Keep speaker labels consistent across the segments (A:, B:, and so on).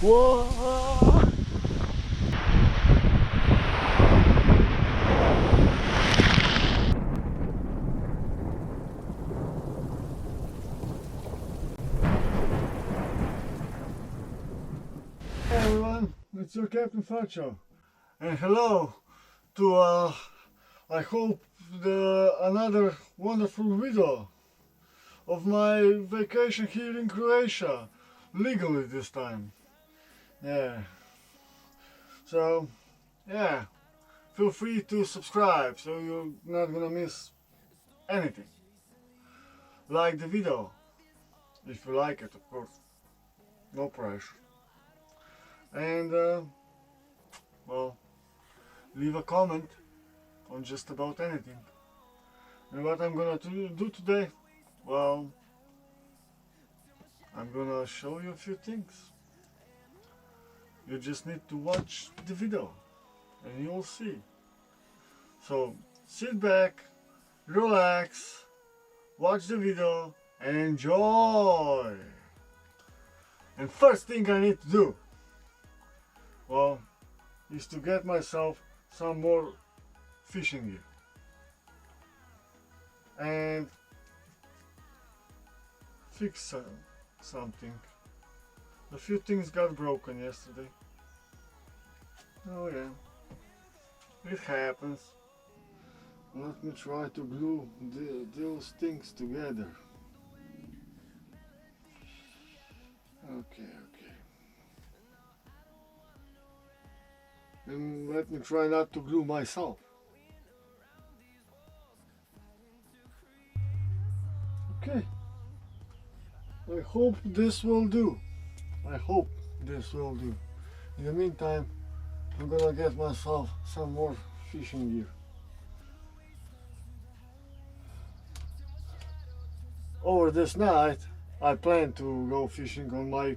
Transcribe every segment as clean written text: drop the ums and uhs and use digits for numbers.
A: Whoa! Hey everyone, it's your Captain Frcho, and hello to I hope another wonderful video of my vacation here in Croatia, legally this time. Yeah. So yeah, feel free to subscribe so you're not gonna miss anything. Like the video if you like it, of course. No pressure. And well, leave a comment on just about anything. And what I'm gonna do today, well, I'm gonna show you a few things. You just need to watch the video and you'll see. So sit back, relax, watch the video and enjoy. And first thing I need to do, well, is to get myself some more fishing gear. And fix something. A few things got broken yesterday. Oh yeah, it happens. Let me try to glue those things together. Okay. And let me try not to glue myself. Okay. I hope this will do. In the meantime, I'm gonna get myself some more fishing gear. Over this night, I plan to go fishing on my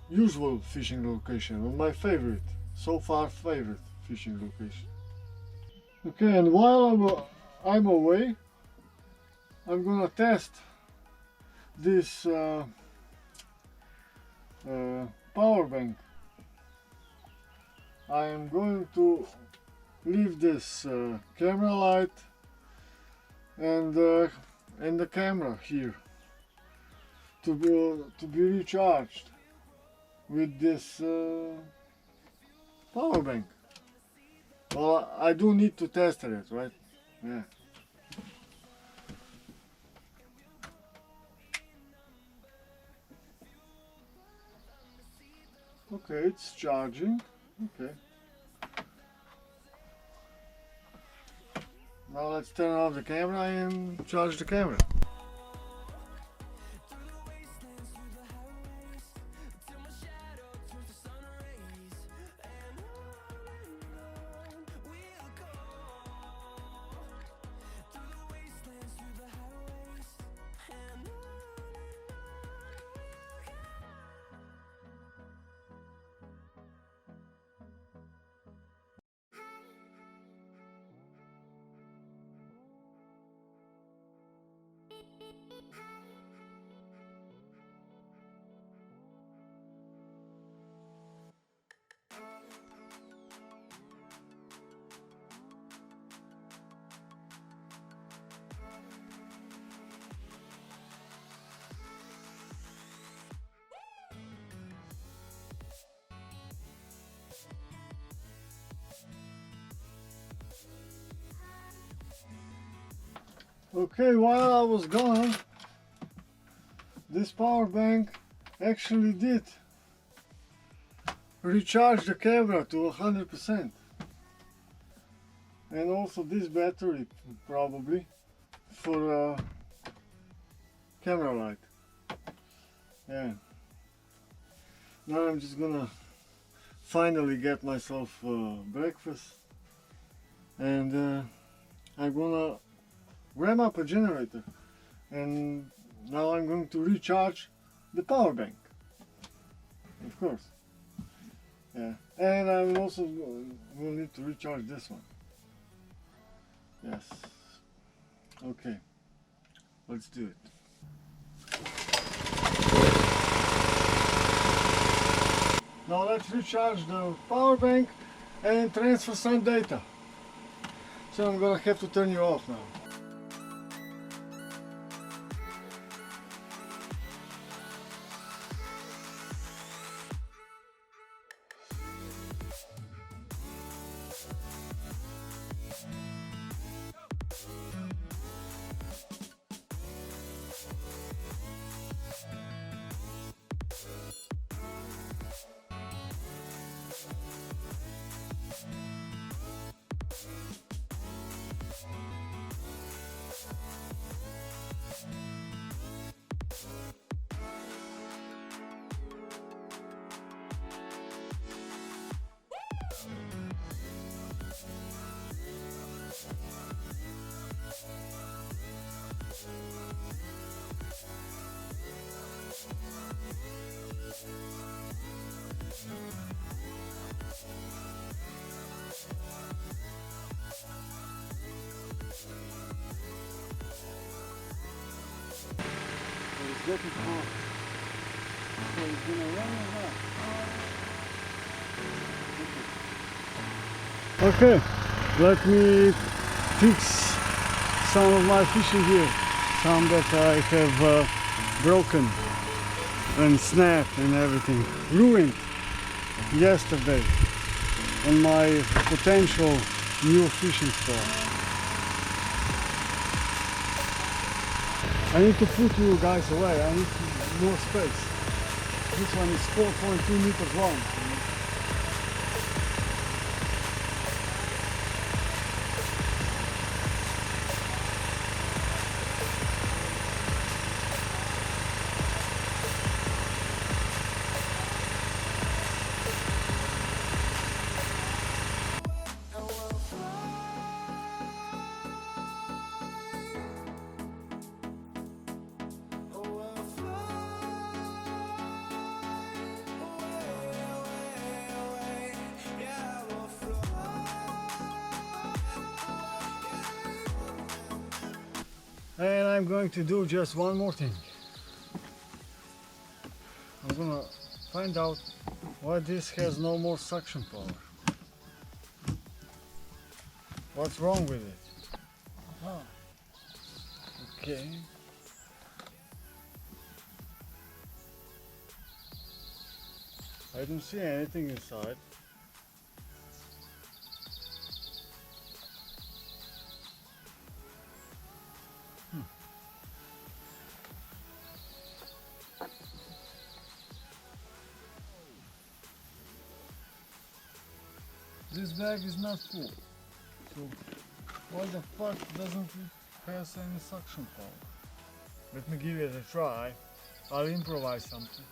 A: usual fishing location, on my so far favorite fishing location. Okay, and while I'm away, I'm gonna test this power bank. I am going to leave this camera light and the camera here to be recharged with this power bank. Well, I do need to test it, right? Yeah. Okay, it's charging. Okay. Now let's turn off the camera and charge the camera. Okay, while I was gone, this power bank actually did recharge the camera to 100%. And also this battery, probably, for camera light. Yeah. Now I'm just gonna finally get myself breakfast. And I'm gonna ram up a generator, and now I'm going to recharge the power bank, of course. Yeah, and I'm also will need to recharge this one. Yes. Okay, let's do it. let's recharge the power bank and transfer some data. So I'm gonna have to turn you off now. It's getting hot. So it's gonna run or not? Okay, let me fix some of my fishing gear. Some that I have broken and snapped and everything. Ruined yesterday on my potential new fishing spot. I need to put you guys away, I need more space. This one is 4.2 meters long. And I'm going to do just one more thing. I'm gonna find out why this has no more suction power. What's wrong with it? Oh. Okay. I don't see anything inside. This bag is not full, so why the fuck doesn't it have any suction power? Let me give it a try. I'll improvise something.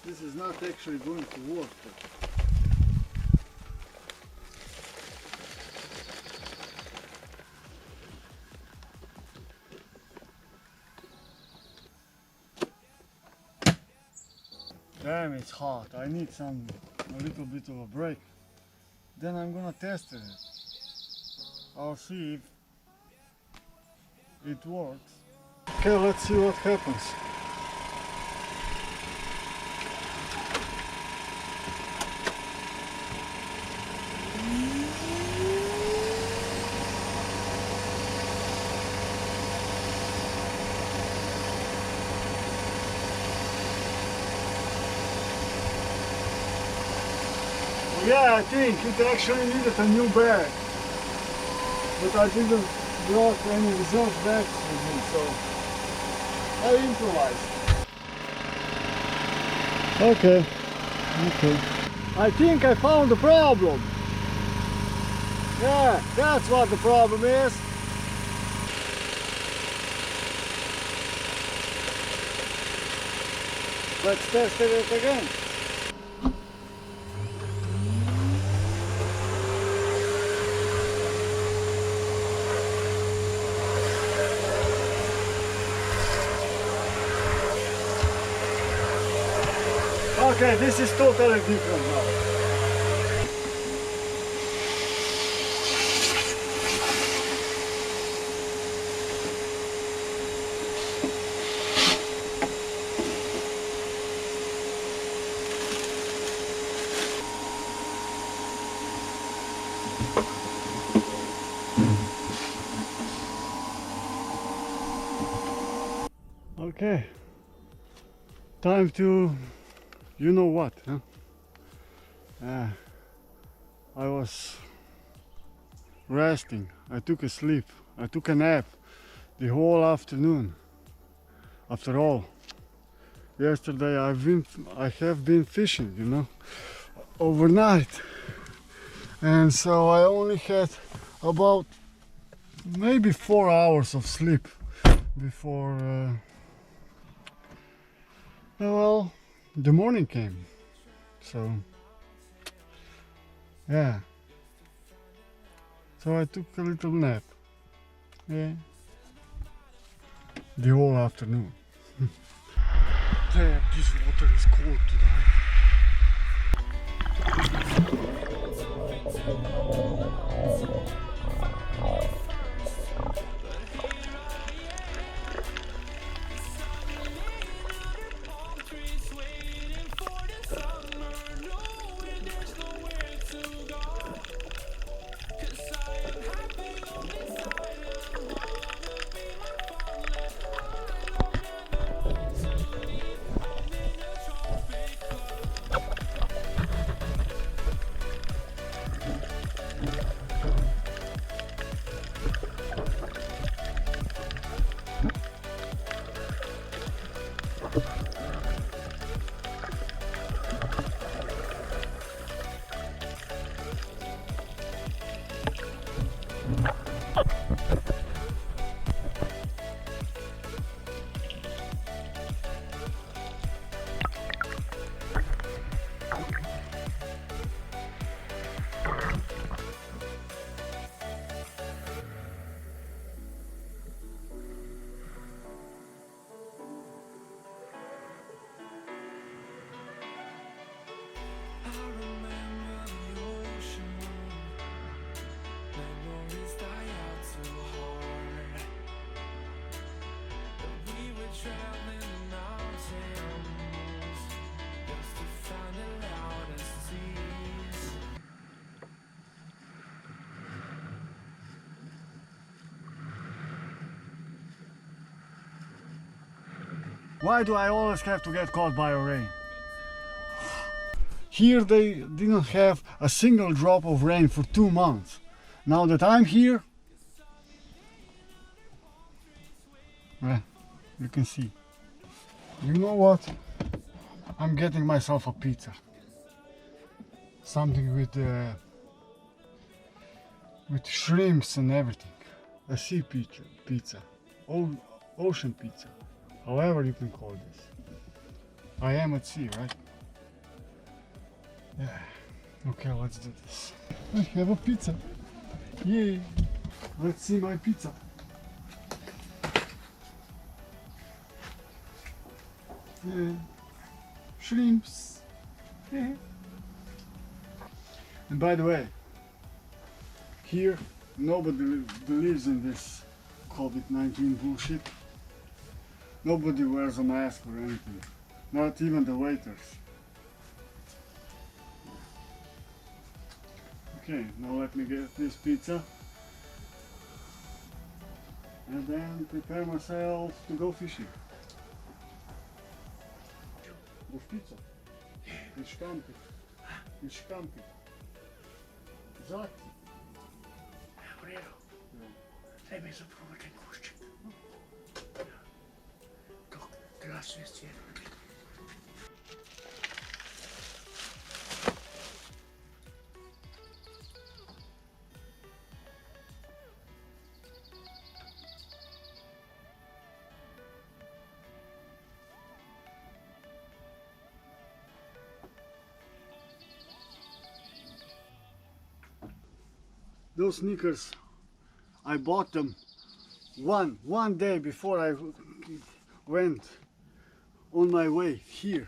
A: This is not actually going to work. Damn, it's hot. I need a little bit of a break. Then I'm gonna test it. I'll see if it works. Okay, let's see what happens. Yeah, I think it actually needed a new bag, but I didn't brought any reserve bags with me, so I improvised. Okay. I think I found the problem. Yeah, that's what the problem is. Let's test it again. Okay, this is totally different now. Okay, time to, you know what, huh? I was resting, I took a sleep, I took a nap the whole afternoon. After all, yesterday I have been fishing, you know, overnight, and so I only had about maybe 4 hours of sleep before well, the morning came. So yeah, so I took a little nap, yeah, the whole afternoon. Damn, this water is cold today. Why do I always have to get caught by a rain? Here they didn't have a single drop of rain for 2 months. Now that I'm here, well, you can see. You know what? I'm getting myself a pizza. Something with shrimps and everything. A sea pizza. Ocean pizza. However you can call this. I am at sea, right? Yeah. Okay, let's do this. I have a pizza. Yay! Let's see my pizza. Yeah. Shrimps. Yeah. And by the way, here nobody believes in this COVID-19 bullshit. Nobody wears a mask or anything, not even the waiters. Okay, now let me get this pizza and then prepare myself to go fishing. With pizza. With scampi. With scampi. Exactly.
B: Aurelio, trebuie să provocăm cuști. Teraz jest jeden.
A: Those sneakers, I bought them one day before I went on my way here.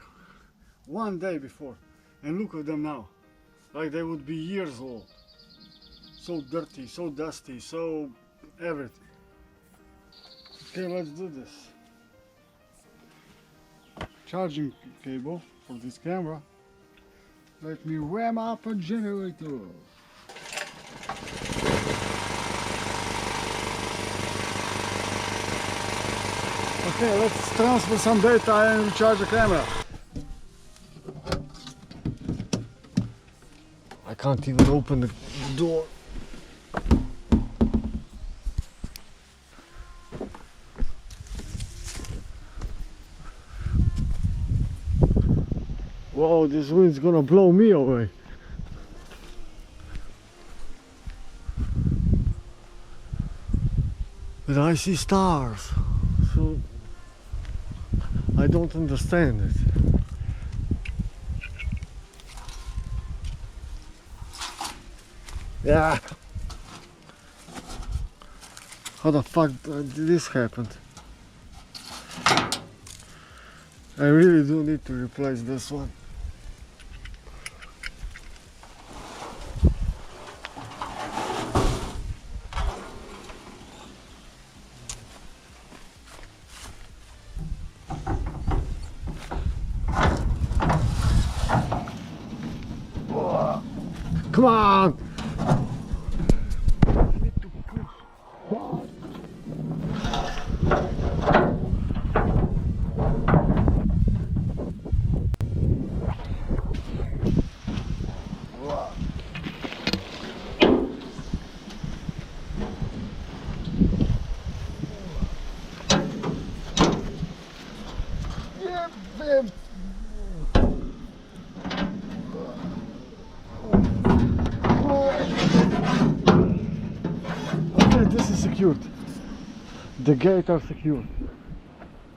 A: One day before. And look at them now. Like they would be years old. So dirty, so dusty, so everything. Okay, let's do this. Charging cable for this camera. Let me ram up a generator. Okay, let's transfer some data and recharge the camera. I can't even open the door. Whoa, this wind's gonna blow me away. But I see stars, so I don't understand it. Yeah. How the fuck did this happen? I really do need to replace this one. Come on! Okay, this is secured. The gates are secured.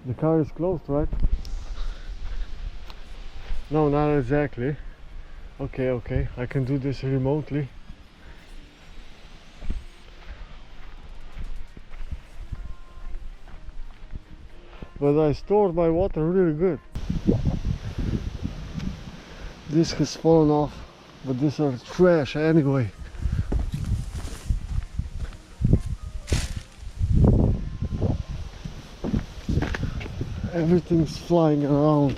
A: The car is closed, right? No, not exactly. Okay, I can do this remotely. But I stored my water really good. This has fallen off, but these are trash anyway. Everything's flying around.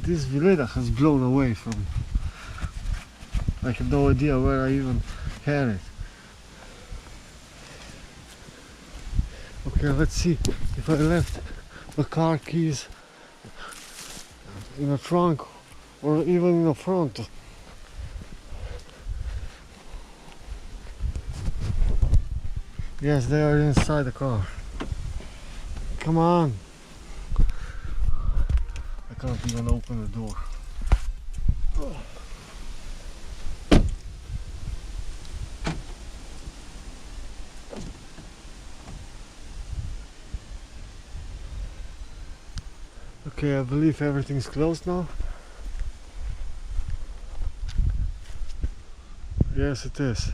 A: This Vileda has blown away from me. I have no idea where I even had it. Okay, let's see if I left the car keys in the trunk or even in the front. Yes, they are inside the car. Come on. I can't even open the door. Okay, I believe everything's closed now. Yes, it is.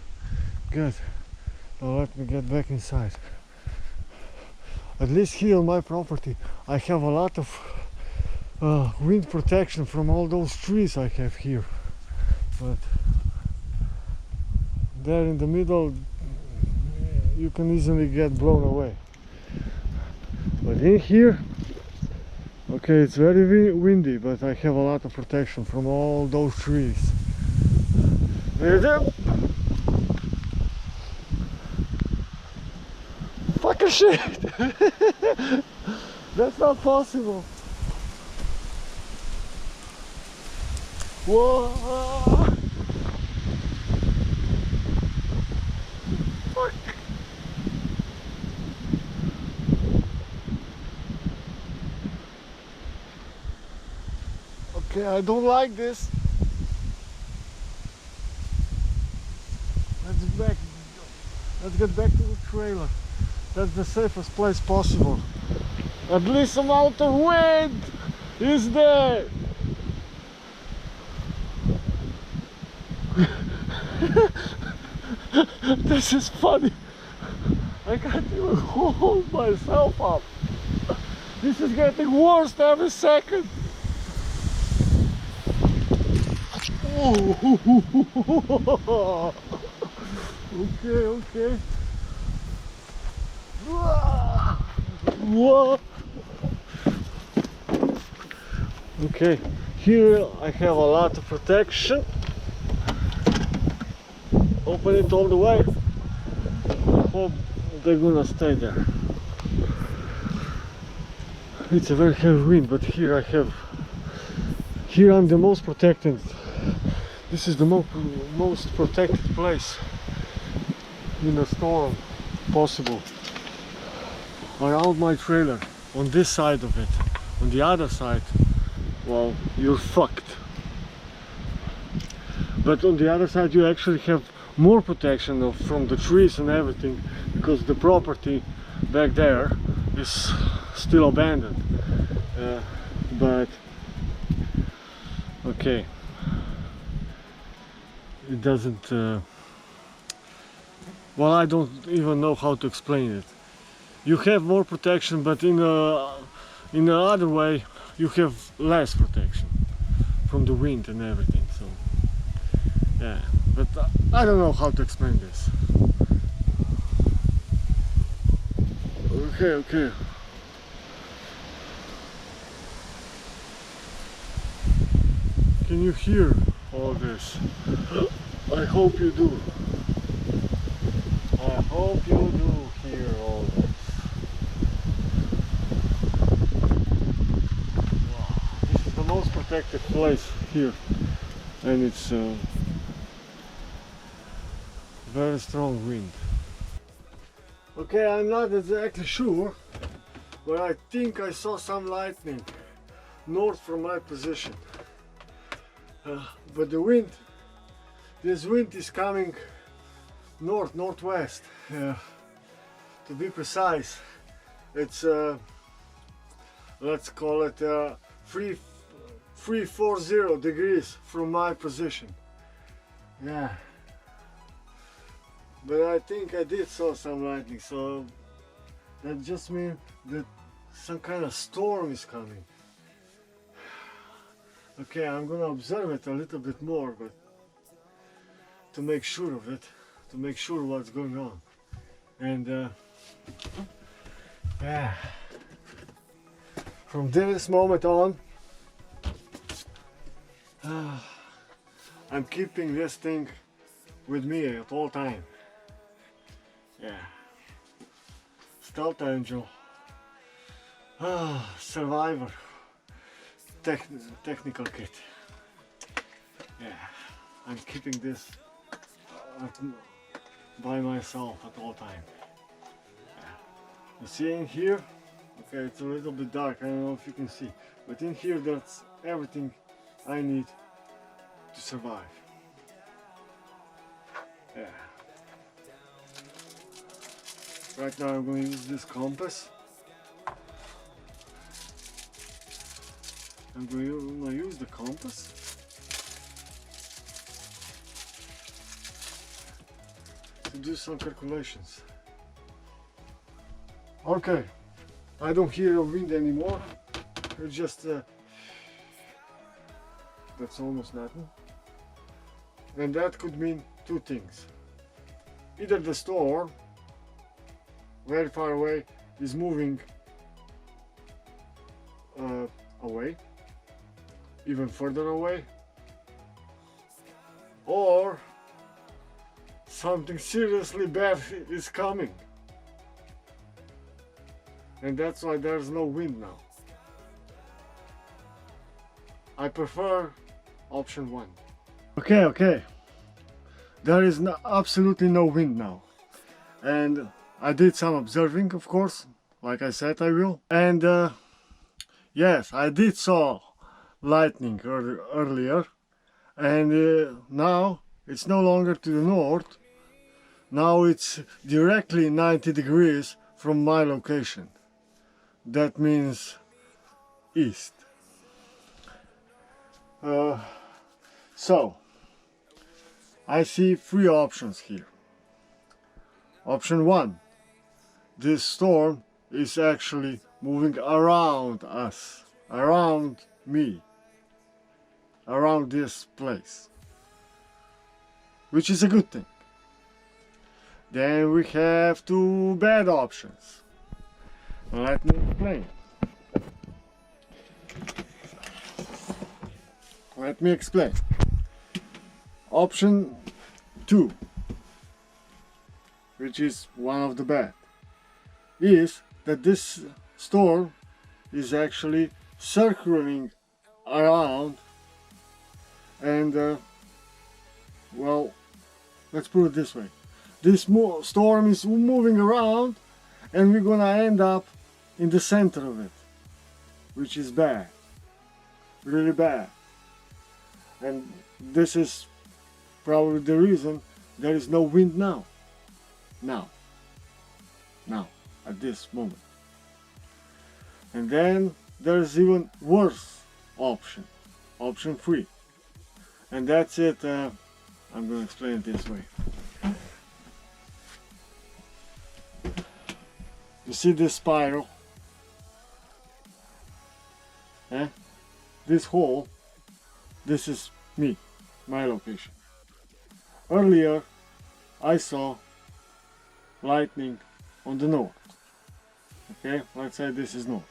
A: Good. Now let me get back inside. At least here on my property I have a lot of wind protection from all those trees I have here. But there in the middle you can easily get blown away. But in here, okay, it's very windy, but I have a lot of protection from all those trees. Fucking shit! That's not possible. Whoa! Fuck! Okay, I don't like this. Let's get back to the trailer. That's the safest place possible. At least amount of wind is there. This is funny. I can't even hold myself up. This is getting worse every second. Oh. Okay. Whoa. Okay, Here I have a lot of protection. Open it all the way. Hope they're gonna stay there. It's a very heavy wind, but here I'm the most protected. This is the most protected place in a storm possible. Around my trailer, on this side of it. On the other side, well, you're fucked. But on the other side you actually have more protection from the trees and everything, because the property back there is still abandoned. But okay, it doesn't well, I don't even know how to explain it. You have more protection, but in the other way you have less protection from the wind and everything. So yeah, but I don't know how to explain this. Okay. Can you hear all this? I hope you do. I hope you do hear all this. Wow. This is the most protected place here, and it's very strong wind. Okay, I'm not exactly sure, but I think I saw some lightning north from my position. But the wind, this wind is coming northwest. To be precise, it's let's call it 340 degrees from my position. Yeah. But I think I did saw some lightning, so that just means that some kind of storm is coming. Okay, I'm gonna observe it a little bit more, but to make sure of it, to make sure what's going on. And yeah, from this moment on, I'm keeping this thing with me at all time. Yeah, Stealth Angel, Survivor, technical kit. Yeah, I'm keeping this by myself at all time. Yeah. You see in here, okay, it's a little bit dark, I don't know if you can see, but in here that's everything I need to survive. Yeah. Right now I'm going to use this compass. I'm going to use the compass to do some calculations. Okay, I don't hear a wind anymore. It's just that's almost nothing. And that could mean two things. Either the storm very far away is moving away, even further away, or something seriously bad is coming, and that's why there's no wind now. I prefer option 1. Okay, there is absolutely no wind now, and I did some observing, of course, like I said I will, and yes, I did saw lightning earlier, and now it's no longer to the north. Now it's directly 90 degrees from my location. That means east. So I see 3 options here. Option 1, this storm is actually moving around us, around me, around this place, which is a good thing. Then we have 2 bad options. Let me explain. Let me explain. Option 2, which is one of the bad, is that this storm is actually circling around and well, let's put it this way. This storm is moving around and we're gonna end up in the center of it, which is bad, really bad. And this is probably the reason there is no wind now, at this moment. And then there's even worse option 3, and that's it. I'm going to explain it this way. You see this spiral? This hole, this is me, my location. Earlier I saw lightning on the north. Okay, let's say this is north.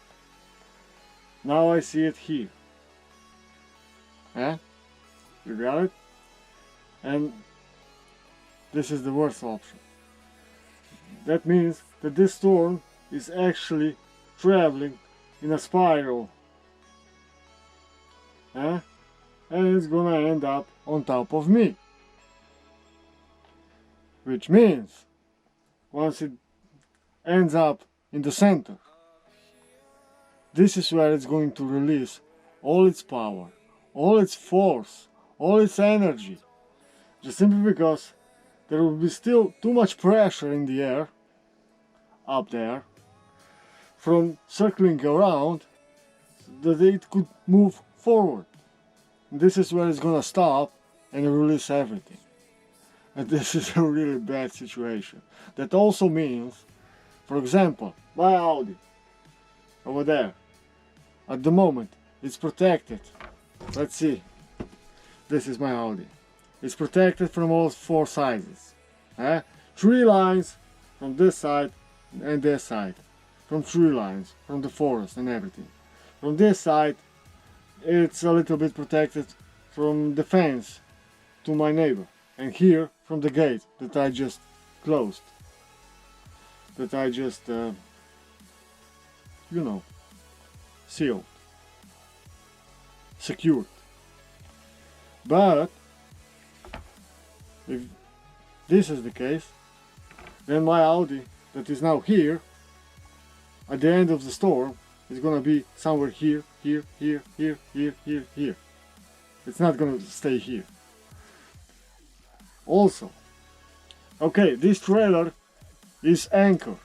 A: Now I see it here. You got it? And this is the worst option. That means that this storm is actually traveling in a spiral. And it's gonna end up on top of me. Which means, once it ends up in the center, this is where it's going to release all its power, all its force, all its energy. Just simply because there will be still too much pressure in the air, up there, from circling around, that it could move forward. And this is where it's gonna stop and release everything. And this is a really bad situation. That also means, for example, my Audi, over there, at the moment, it's protected. Let's see, this is my Audi. It's protected from all 4 sides. 3 lines from this side and this side. From 3 lines, from the forest and everything. From this side, it's a little bit protected from the fence to my neighbor. And here, from the gate that I just closed. That I just, sealed. Secured. But if this is the case, then my Audi that is now here, at the end of the storm, is gonna be somewhere here. It's not gonna stay here. Also, okay, this trailer is anchored.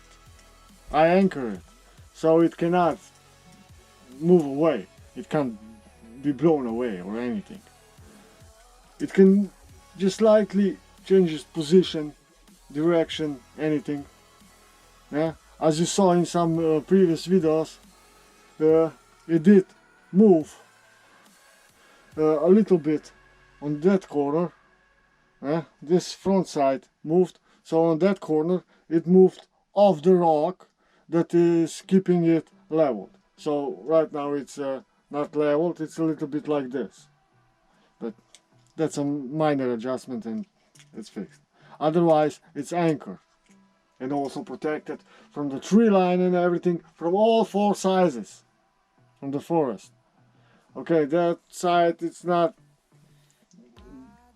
A: I anchor it, so it cannot move away. It can't be blown away or anything. It can just slightly change its position, direction, anything. As you saw in some previous videos, it did move a little bit on that corner. This front side moved, so on that corner it moved off the rock that is keeping it leveled. So right now it's not leveled, it's a little bit like this. But that's a minor adjustment and it's fixed. Otherwise it's anchored and also protected from the tree line and everything from all 4 sizes from the forest. Okay, that side it's not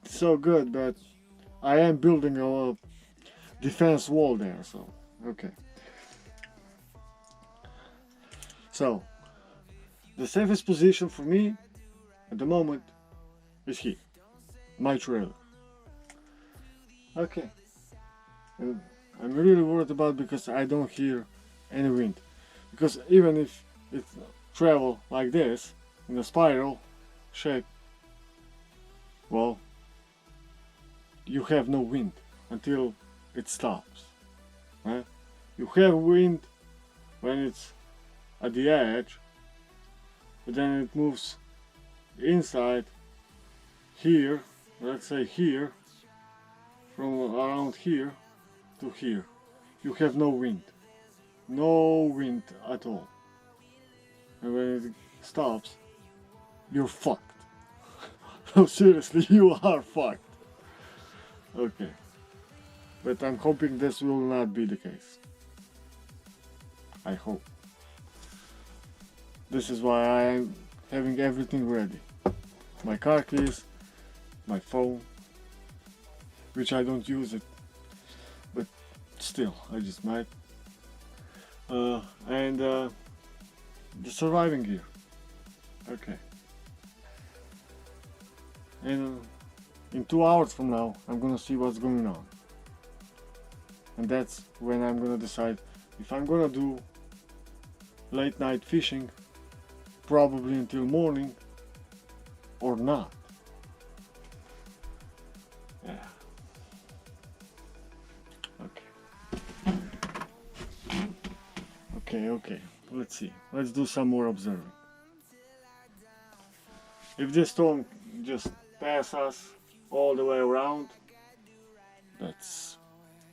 A: so good, but I am building a defense wall there, so okay. So the safest position for me at the moment is here, my trailer. Okay, and I'm really worried about because I don't hear any wind, because even if it travel like this in a spiral shape, well, you have no wind until it stops. Right? You have wind when it's at the edge, but then it moves inside here, let's say here, from around here to here. You have no wind at all. And when it stops, you're fucked. Oh, seriously, you are fucked. Okay. But I'm hoping this will not be the case. I hope. This is why I'm having everything ready. My car keys, my phone, which I don't use it, but still, I just might. And the surviving gear. Okay. And in 2 hours from now, I'm gonna see what's going on. And that's when I'm gonna decide if I'm gonna do late night fishing, probably until morning, or not. Yeah. Okay. Let's see. Let's do some more observing. If this storm just passes us all the way around, that's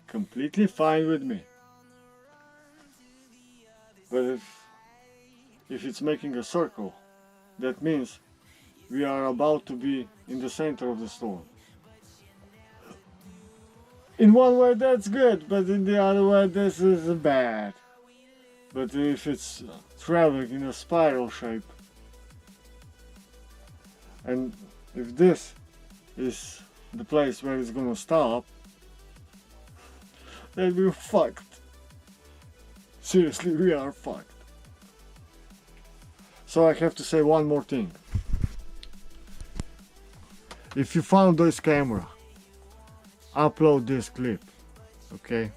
A: completely fine with me. But if it's making a circle, that means we are about to be in the center of the storm. In one way that's good, but in the other way this is bad. But if it's traveling in a spiral shape, and if this is the place where it's gonna stop, then we're fucked. Seriously, we are fucked. So I have to say one more thing. If you found this camera, upload this clip, okay?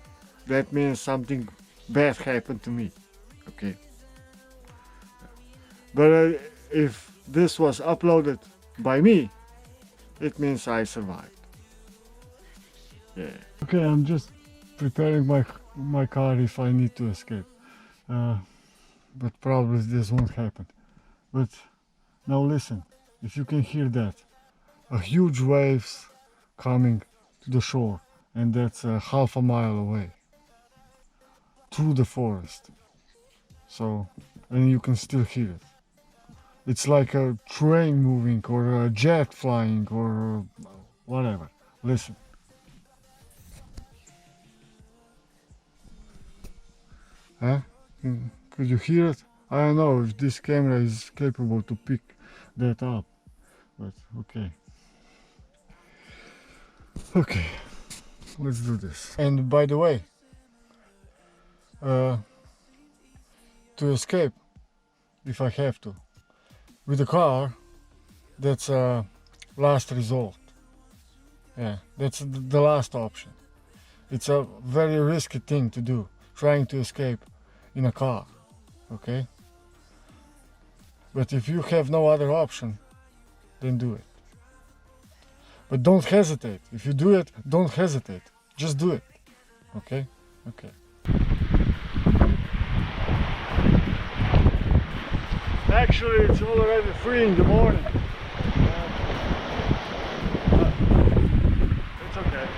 A: That means something bad happened to me, okay? But if this was uploaded by me, it means I survived. Yeah. Okay, I'm just preparing my car if I need to escape. But probably this won't happen. But now listen, if you can hear that, a huge waves coming to the shore, and that's half a mile away through the forest. So, and you can still hear it. It's like a train moving or a jet flying or whatever. Listen. Huh? Could you hear it? I don't know if this camera is capable to pick that up, but okay. Okay, let's do this. And by the way, to escape, if I have to, with the car, that's a last resort. Yeah, that's the last option. It's a very risky thing to do, trying to escape in a car, okay? But if you have no other option, then do it. But don't hesitate. If you do it, don't hesitate. Just do it, okay? Okay. Actually, it's already 3 in the morning. It's okay.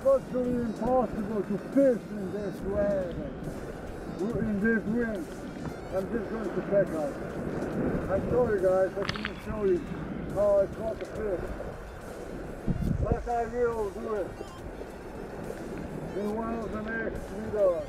A: virtually impossible to fish in this way, in this wind. I'm just going to check out. I'm sorry guys, I couldn't show you how I caught the fish. But I will do it in one of the next videos.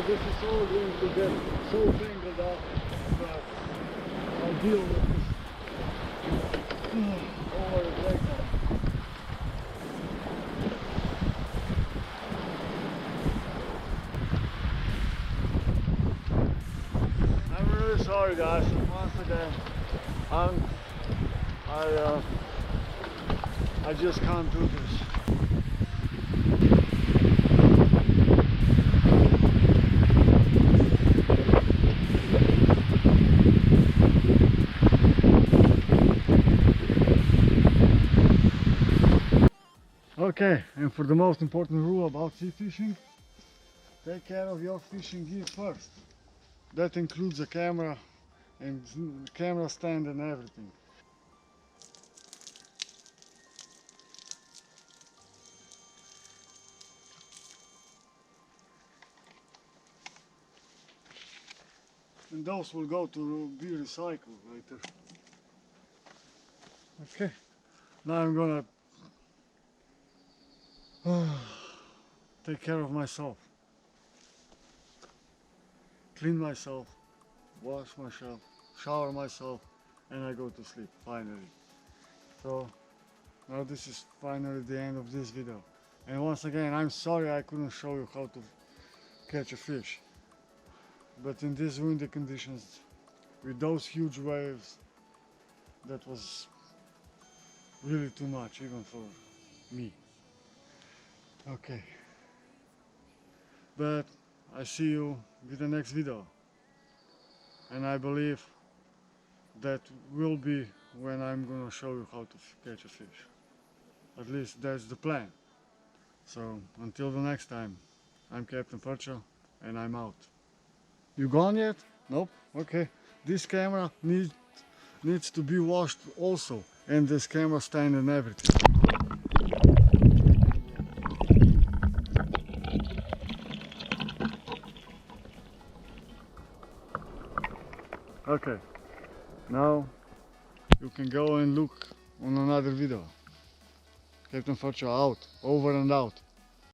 A: This is all going to get so tangled up that I'll deal with this over the breakdown. I'm really sorry guys, once again. I just can't do this. Okay, and for the most important rule about sea fishing, take care of your fishing gear first. That includes a camera and camera stand and everything. And those will go to be recycled later. Okay, now I'm gonna take care of myself. Clean myself, wash myself, shower myself, and I go to sleep, finally. So, now this is finally the end of this video. And once again, I'm sorry I couldn't show you how to catch a fish. But in these windy conditions, with those huge waves, that was really too much, even for me. Okay. But I see you with the next video. And I believe that will be when I'm gonna show you how to catch a fish. At least that's the plan. So until the next time, I'm Captain Frcho and I'm out. You gone yet? Nope? Okay. This camera needs to be washed also, and this camera stand and everything. Okay, now you can go and look on another video. Captain Frcho out, over and out.